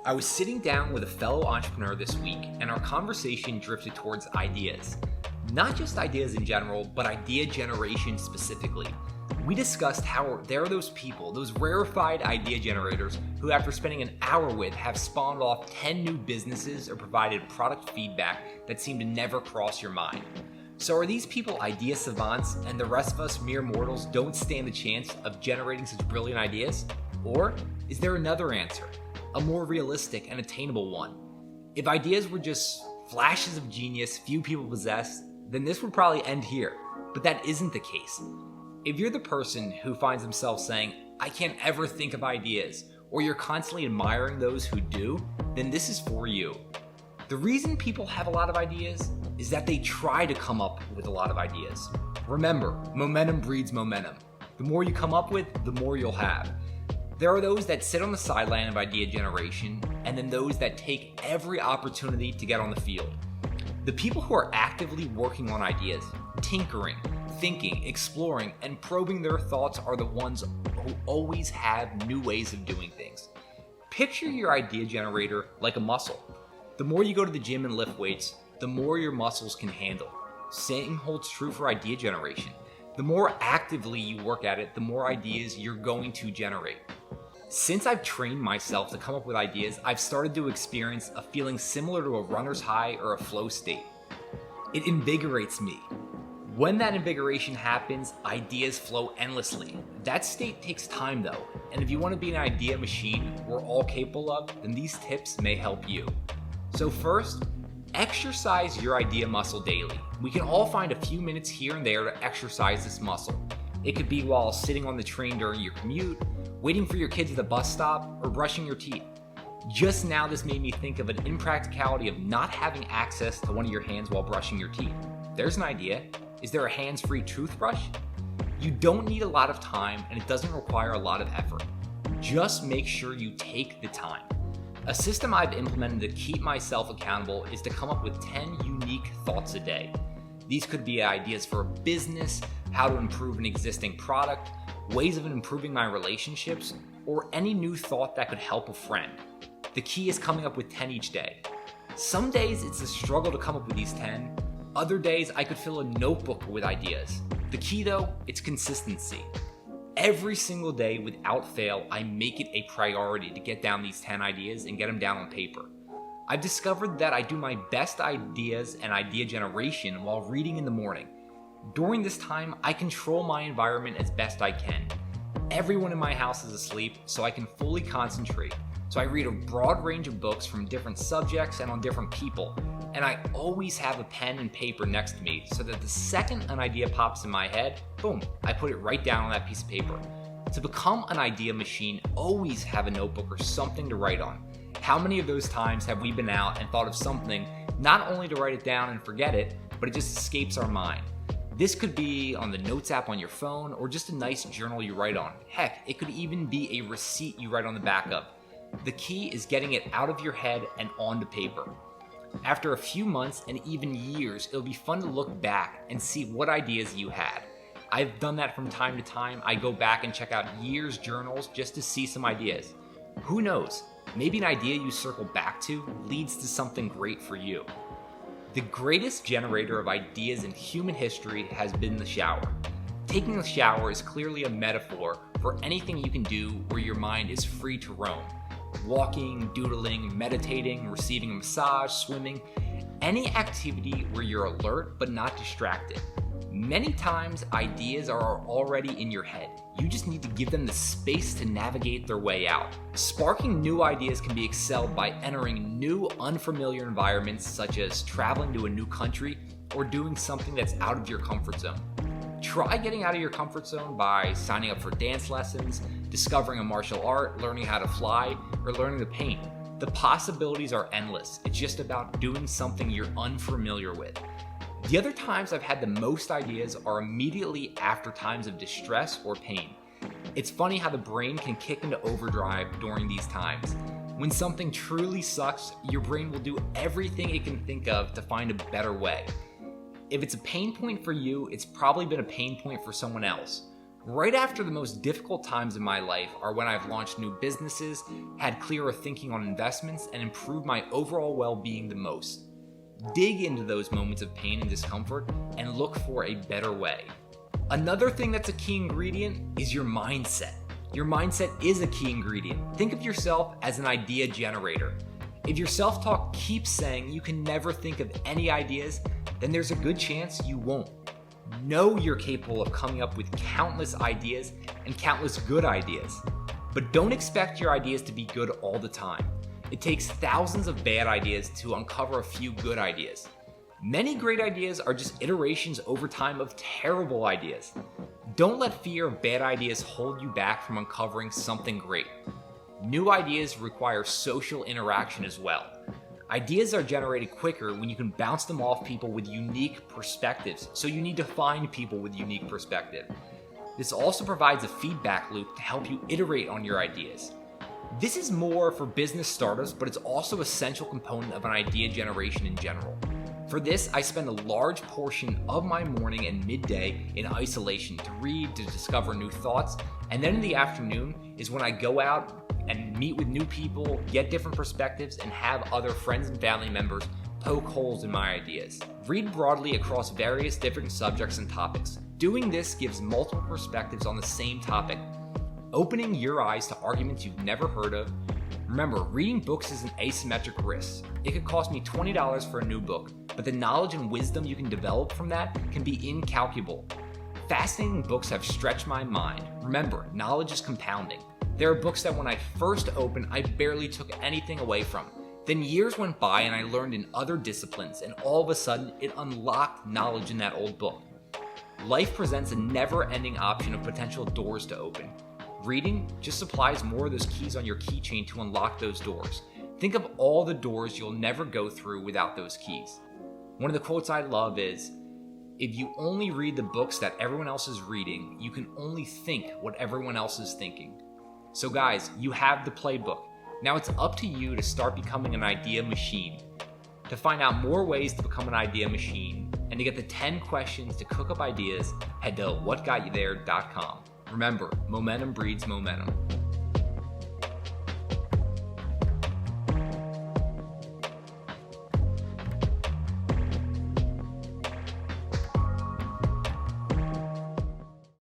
I was sitting down with a fellow entrepreneur this week, and our conversation drifted towards ideas. Not just ideas in general, but idea generation specifically. We discussed how there are those people, those rarefied idea generators, who after spending an hour with have spawned off 10 new businesses or provided product feedback that seem to never cross your mind. So are these people idea savants and the rest of us mere mortals don't stand the chance of generating such brilliant ideas? Or is there another answer? A more realistic and attainable one. If ideas were just flashes of genius few people possess, then this would probably end here. But that isn't the case. If you're the person who finds themselves saying, I can't ever think of ideas, or you're constantly admiring those who do, then this is for you. The reason people have a lot of ideas is that they try to come up with a lot of ideas. Remember, momentum breeds momentum. The more you come up with, the more you'll have. There are those that sit on the sideline of idea generation, and then those that take every opportunity to get on the field. The people who are actively working on ideas, tinkering, thinking, exploring, and probing their thoughts are the ones who always have new ways of doing things. Picture your idea generator like a muscle. The more you go to the gym and lift weights, the more your muscles can handle. Same holds true for idea generation. The more actively you work at it, the more ideas you're going to generate. Since I've trained myself to come up with ideas, I've started to experience a feeling similar to a runner's high or a flow state. It invigorates me. When that invigoration happens, ideas flow endlessly. That state takes time though, and if you want to be an idea machine we're all capable of, then these tips may help you. So first, exercise your idea muscle daily. We can all find a few minutes here and there to exercise this muscle. It could be while sitting on the train during your commute, waiting for your kids at the bus stop, or brushing your teeth. Just now this made me think of an impracticality of not having access to one of your hands while brushing your teeth. There's an idea. Is there a hands-free toothbrush? You don't need a lot of time and it doesn't require a lot of effort. Just make sure you take the time. A system I've implemented to keep myself accountable is to come up with 10 unique thoughts a day. These could be ideas for a business, how to improve an existing product, ways of improving my relationships, or any new thought that could help a friend. The key is coming up with 10 each day. Some days it's a struggle to come up with these 10. Other days I could fill a notebook with ideas. The key though, it's consistency. Every single day without fail, I make it a priority to get down these 10 ideas and get them down on paper. I've discovered that I do my best ideas and idea generation while reading in the morning. During this time, I control my environment as best I can. Everyone in my house is asleep, so I can fully concentrate. So I read a broad range of books from different subjects and on different people. And I always have a pen and paper next to me so that the second an idea pops in my head, boom, I put it right down on that piece of paper. To become an idea machine, always have a notebook or something to write on. How many of those times have we been out and thought of something, not only to write it down and forget it, but it just escapes our mind? This could be on the notes app on your phone or just a nice journal you write on. Heck, it could even be a receipt you write on the back of. The key is getting it out of your head and onto paper. After a few months and even years, it'll be fun to look back and see what ideas you had. I've done that from time to time. I go back and check out years' journals just to see some ideas. Who knows? Maybe an idea you circle back to leads to something great for you. The greatest generator of ideas in human history has been the shower. Taking a shower is clearly a metaphor for anything you can do where your mind is free to roam. Walking, doodling, meditating, receiving a massage, swimming, any activity where you're alert but not distracted. Many times ideas are already in your head. You just need to give them the space to navigate their way out. Sparking new ideas can be excelled by entering new unfamiliar environments such as traveling to a new country or doing something that's out of your comfort zone. Try getting out of your comfort zone by signing up for dance lessons, discovering a martial art, learning how to fly, or learning to paint. The possibilities are endless. It's just about doing something you're unfamiliar with. The other times I've had the most ideas are immediately after times of distress or pain. It's funny how the brain can kick into overdrive during these times. When something truly sucks, your brain will do everything it can think of to find a better way. If it's a pain point for you, it's probably been a pain point for someone else. Right after the most difficult times in my life are when I've launched new businesses, had clearer thinking on investments, and improved my overall well-being the most. Dig into those moments of pain and discomfort and look for a better way. Another thing that's a key ingredient is your mindset. Your mindset is a key ingredient. Think of yourself as an idea generator. If your self-talk keeps saying you can never think of any ideas, then there's a good chance you won't. Know you're capable of coming up with countless ideas and countless good ideas. But don't expect your ideas to be good all the time. It takes thousands of bad ideas to uncover a few good ideas. Many great ideas are just iterations over time of terrible ideas. Don't let fear of bad ideas hold you back from uncovering something great. New ideas require social interaction as well. Ideas are generated quicker when you can bounce them off people with unique perspectives, so you need to find people with unique perspective. This also provides a feedback loop to help you iterate on your ideas. This is more for business startups, but it's also an essential component of an idea generation in general. For this, I spend a large portion of my morning and midday in isolation to read, to discover new thoughts, and then in the afternoon is when I go out and meet with new people, get different perspectives, and have other friends and family members poke holes in my ideas. Read broadly across various different subjects and topics. Doing this gives multiple perspectives on the same topic, opening your eyes to arguments you've never heard of. Remember, reading books is an asymmetric risk. It could cost me $20 for a new book, but the knowledge and wisdom you can develop from that can be incalculable. Fascinating books have stretched my mind. Remember, knowledge is compounding. There are books that when I first opened, I barely took anything away from. Then years went by and I learned in other disciplines, and all of a sudden, it unlocked knowledge in that old book. Life presents a never-ending option of potential doors to open. Reading just supplies more of those keys on your keychain to unlock those doors. Think of all the doors you'll never go through without those keys. One of the quotes I love is, "If you only read the books that everyone else is reading, you can only think what everyone else is thinking." So guys, you have the playbook. Now it's up to you to start becoming an idea machine. To find out more ways to become an idea machine and to get the 10 questions to cook up ideas, head to whatgotyouthere.com. Remember, momentum breeds momentum.